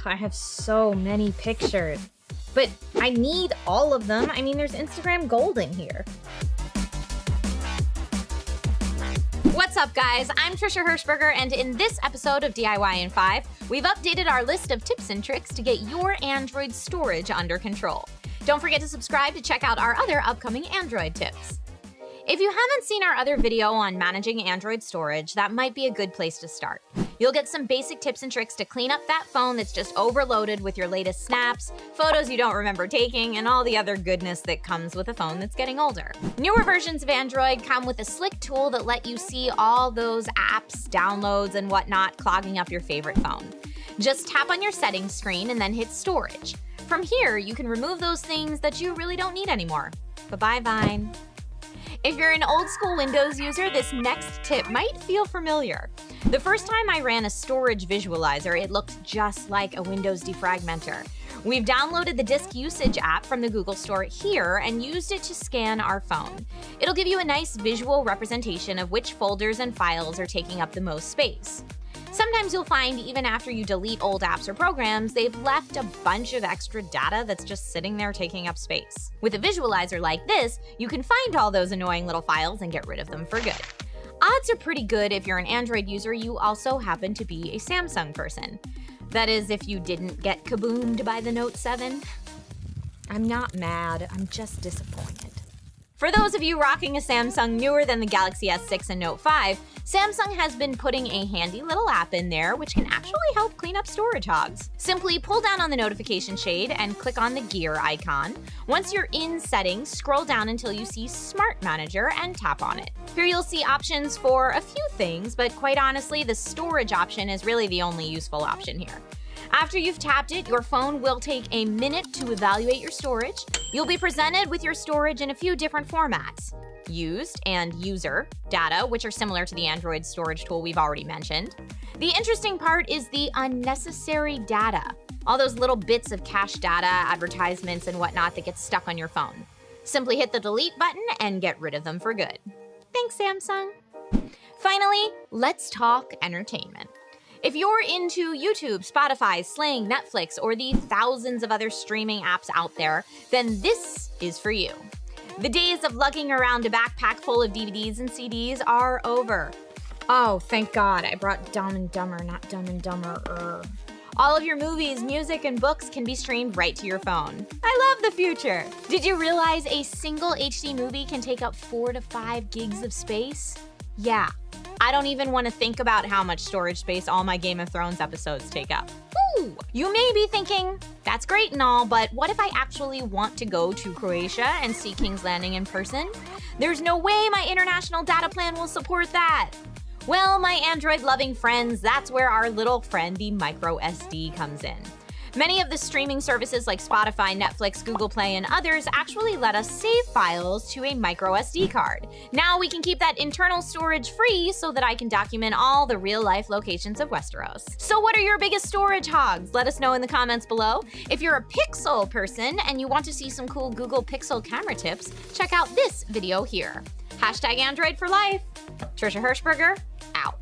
I have so many pictures. But I need all of them. I mean, there's Instagram gold in here. What's up, guys? I'm Trisha Hirschberger, and in this episode of DIY in 5, we've updated our list of tips and tricks to get your Android storage under control. Don't forget to subscribe to check out our other upcoming Android tips. If you haven't seen our other video on managing Android storage, that might be a good place to start. You'll get some basic tips and tricks to clean up that phone that's just overloaded with your latest snaps, photos you don't remember taking, and all the other goodness that comes with a phone that's getting older. Newer versions of Android come with a slick tool that let you see all those apps, downloads, and whatnot clogging up your favorite phone. Just tap on your settings screen and then hit storage. From here, you can remove those things that you really don't need anymore. Bye-bye, Vine. If you're an old school Windows user, this next tip might feel familiar. The first time I ran a storage visualizer, it looked just like a Windows defragmenter. We've downloaded the disk usage app from the Google Store here and used it to scan our phone. It'll give you a nice visual representation of which folders and files are taking up the most space. Sometimes you'll find even after you delete old apps or programs, they've left a bunch of extra data that's just sitting there taking up space. With a visualizer like this, you can find all those annoying little files and get rid of them for good. Odds are pretty good if you're an Android user, you also happen to be a Samsung person. That is, if you didn't get kaboomed by the Note 7. I'm not mad, I'm just disappointed. For those of you rocking a Samsung newer than the Galaxy S6 and Note 5, Samsung has been putting a handy little app in there which can actually help clean up storage hogs. Simply pull down on the notification shade and click on the gear icon. Once you're in settings, scroll down until you see Smart Manager and tap on it. Here you'll see options for a few things, but quite honestly, the storage option is really the only useful option here. After you've tapped it, your phone will take a minute to evaluate your storage. You'll be presented with your storage in a few different formats: used and user data, which are similar to the Android storage tool we've already mentioned. The interesting part is the unnecessary data, all those little bits of cache data, advertisements, and whatnot that get stuck on your phone. Simply hit the delete button and get rid of them for good. Thanks, Samsung. Finally, let's talk entertainment. If you're into YouTube, Spotify, Sling, Netflix, or the thousands of other streaming apps out there, then this is for you. The days of lugging around a backpack full of DVDs and CDs are over. Oh, thank God, I brought Dumb and Dumber, not Dumb and Dumber. All of your movies, music, and books can be streamed right to your phone. I love the future. Did you realize a single HD movie can take up 4 to 5 gigs of space? Yeah. I don't even want to think about how much storage space all my Game of Thrones episodes take up. Woo! You may be thinking, that's great and all, but what if I actually want to go to Croatia and see King's Landing in person? There's no way my international data plan will support that. Well, my Android-loving friends, that's where our little friend, the micro SD, comes in. Many of the streaming services like Spotify, Netflix, Google Play, and others actually let us save files to a micro SD card. Now we can keep that internal storage free so that I can document all the real-life locations of Westeros. So what are your biggest storage hogs? Let us know in the comments below. If you're a Pixel person and you want to see some cool Google Pixel camera tips, check out this video here. #Android for life. Trisha Hirschberger, out.